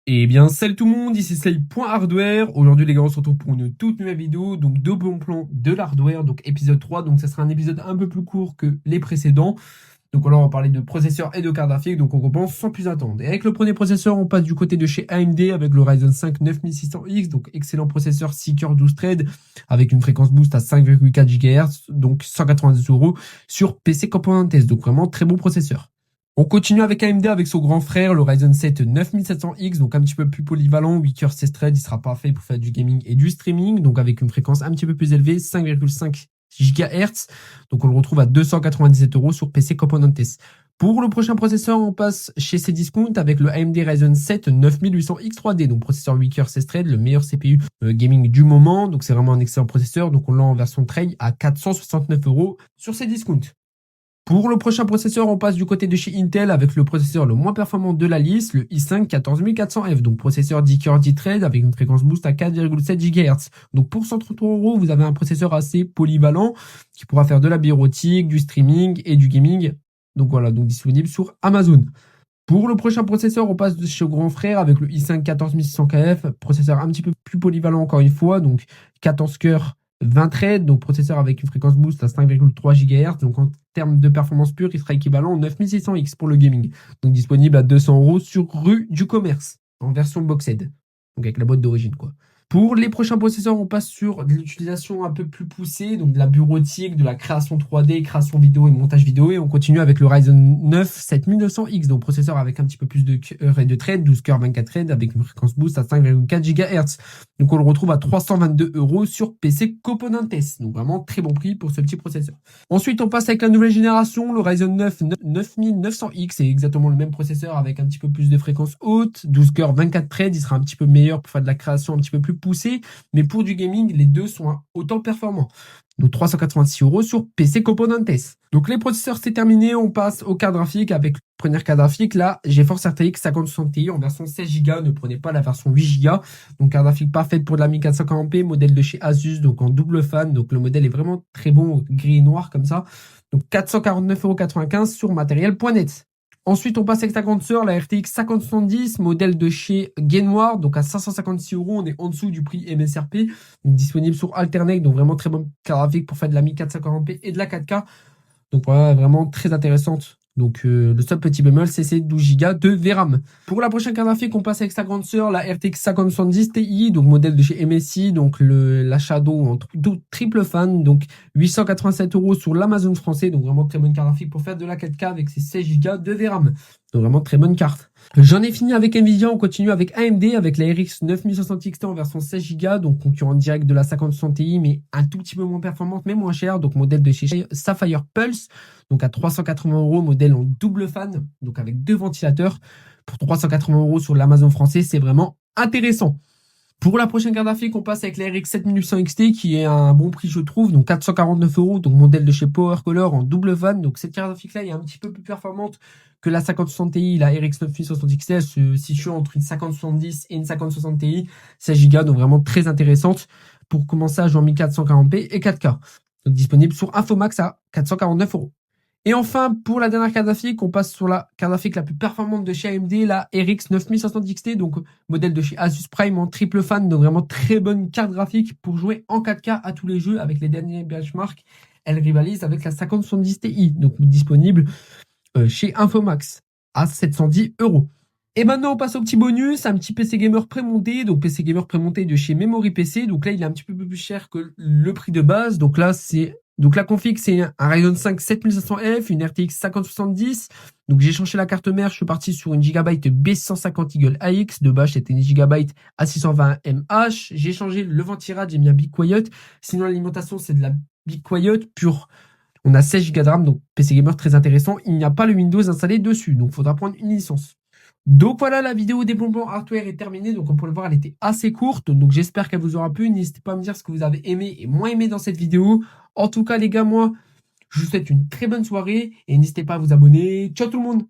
Eh bien, salut tout le monde, ici Slay.hardware. Aujourd'hui, les gars, on se retrouve pour une toute nouvelle vidéo. Donc, deux bons plans de l'hardware, donc épisode 3. Donc, ça sera un épisode un peu plus court que les précédents. Donc, là, on va parler de processeur et de carte graphique. Donc, on commence sans plus attendre. Et avec le premier processeur, on passe du côté de chez AMD avec le Ryzen 5 9600X. Donc, excellent processeur 6 cœurs 12 threads avec une fréquence boost à 5,4 GHz. Donc, 190 € sur PC Components. Donc, vraiment très bon processeur. On continue avec AMD avec son grand frère, le Ryzen 7 9700X, donc un petit peu plus polyvalent, 8 cœurs 16 threads, il sera parfait pour faire du gaming et du streaming, donc avec une fréquence un petit peu plus élevée, 5,5 GHz, donc on le retrouve à 297 € sur PC Components. Pour le prochain processeur, on passe chez Cdiscount avec le AMD Ryzen 7 9800X 3D, donc processeur 8 cœurs 16 threads, le meilleur CPU gaming du moment, donc c'est vraiment un excellent processeur, donc on l'a en version trail à 469 € sur Cdiscount. Pour le prochain processeur, on passe du côté de chez Intel avec le processeur le moins performant de la liste, le i5 14400F, donc processeur 10 cœurs 10 threads avec une fréquence boost à 4,7 GHz. Donc pour 133 €, vous avez un processeur assez polyvalent qui pourra faire de la bureautique, du streaming et du gaming. Donc voilà, donc disponible sur Amazon. Pour le prochain processeur, on passe de chez grand frère avec le i5 14600KF, processeur un petit peu plus polyvalent encore une fois, donc 14 cœurs 20 threads, donc processeur avec une fréquence boost à 5,3 GHz, donc en termes de performance pure, il sera équivalent au 9600X pour le gaming, donc disponible à 200 € sur rue du commerce, en version boxed, donc avec la boîte d'origine quoi. Pour les prochains processeurs, on passe sur de l'utilisation un peu plus poussée, donc de la bureautique, de la création 3D, création vidéo et montage vidéo. Et on continue avec le Ryzen 9 7900X, donc processeur avec un petit peu plus de cœurs et de threads, 12 cœurs 24 threads avec une fréquence boost à 5,4 GHz. Donc on le retrouve à 322 € sur PC Components. Donc vraiment très bon prix pour ce petit processeur. Ensuite, on passe avec la nouvelle génération, le Ryzen 9 9900X, c'est exactement le même processeur avec un petit peu plus de fréquence haute, 12 cœurs 24 threads, il sera un petit peu meilleur pour faire de la création un petit peu plus poussée, mais pour du gaming, les deux sont autant performants. Donc 386 € sur PC Components. Donc les processeurs c'est terminé, on passe aux cartes graphiques avec première carte graphique, là GeForce RTX 5060 Ti en version 16 Go, ne prenez pas la version 8 Go. Donc carte graphique parfaite pour de la 1440p, modèle de chez Asus, donc en double fan, donc le modèle est vraiment très bon, gris et noir comme ça. Donc 449,95 € sur matériel.net. Ensuite, on passe avec sa grande sœur, la RTX 5070, modèle de chez Gainoire, donc à 556 €, on est en dessous du prix MSRP, donc disponible sur Alternate, donc vraiment très bonne carte graphique pour faire de la 1440p et de la 4K. Donc voilà, vraiment très intéressante. Donc le seul petit bémol, c'est ces 12 Go de VRAM. Pour la prochaine carte graphique, on passe avec sa grande sœur, la RTX 5070 Ti, donc modèle de chez MSI, donc la Shadow en triple fan, donc 887 € sur l'Amazon français, donc vraiment très bonne carte graphique pour faire de la 4K avec ses 16 Go de VRAM. Donc vraiment très bonne carte. J'en ai fini avec Nvidia, on continue avec AMD, avec la RX 9060 XT en version 16 Go, donc concurrent direct de la 5060 Ti, mais un tout petit peu moins performante, mais moins cher, donc modèle de chez Sapphire Pulse, donc à 380 €, modèle en double fan, donc avec deux ventilateurs, pour 380 € sur l'Amazon français, c'est vraiment intéressant. Pour la prochaine carte graphique, on passe avec la RX 7800 XT qui est un bon prix, je trouve, donc 449 €, donc modèle de chez Power Color en double fan. Donc cette carte graphique-là est un petit peu plus performante que la 5060 Ti, la RX 9860 XT. Elle se situe entre une 5070 et une 5060 Ti, 16 Go, donc vraiment très intéressante pour commencer à jouer en 1440p et 4K. Donc disponible sur Infomax à 449 €. Et enfin, pour la dernière carte graphique, on passe sur la carte graphique la plus performante de chez AMD, la RX 9500 XT, donc modèle de chez Asus Prime en triple fan, donc vraiment très bonne carte graphique pour jouer en 4K à tous les jeux avec les derniers benchmarks. Elle rivalise avec la 5070 Ti, donc disponible chez Infomax à 710 €. Et maintenant, on passe au petit bonus, un petit PC gamer prémonté, donc PC gamer prémonté de chez Memory PC. Donc là, il est un petit peu plus cher que le prix de base. Donc là, la config, c'est un Ryzen 5 7500F, une RTX 5070. Donc j'ai changé la carte mère, je suis parti sur une Gigabyte B150 Eagle AX. De base, c'était une Gigabyte A620 MH. J'ai changé le ventirad, j'ai mis un Be Quiet. Sinon, l'alimentation, c'est de la Be Quiet pure. On a 16 Go de RAM, donc PC gamer très intéressant. Il n'y a pas le Windows installé dessus, donc il faudra prendre une licence. Donc voilà, la vidéo des bonbons hardware est terminée. Donc on peut le voir, elle était assez courte. Donc j'espère qu'elle vous aura plu. N'hésitez pas à me dire ce que vous avez aimé et moins aimé dans cette vidéo. En tout cas, les gars, moi, je vous souhaite une très bonne soirée et n'hésitez pas à vous abonner. Ciao tout le monde!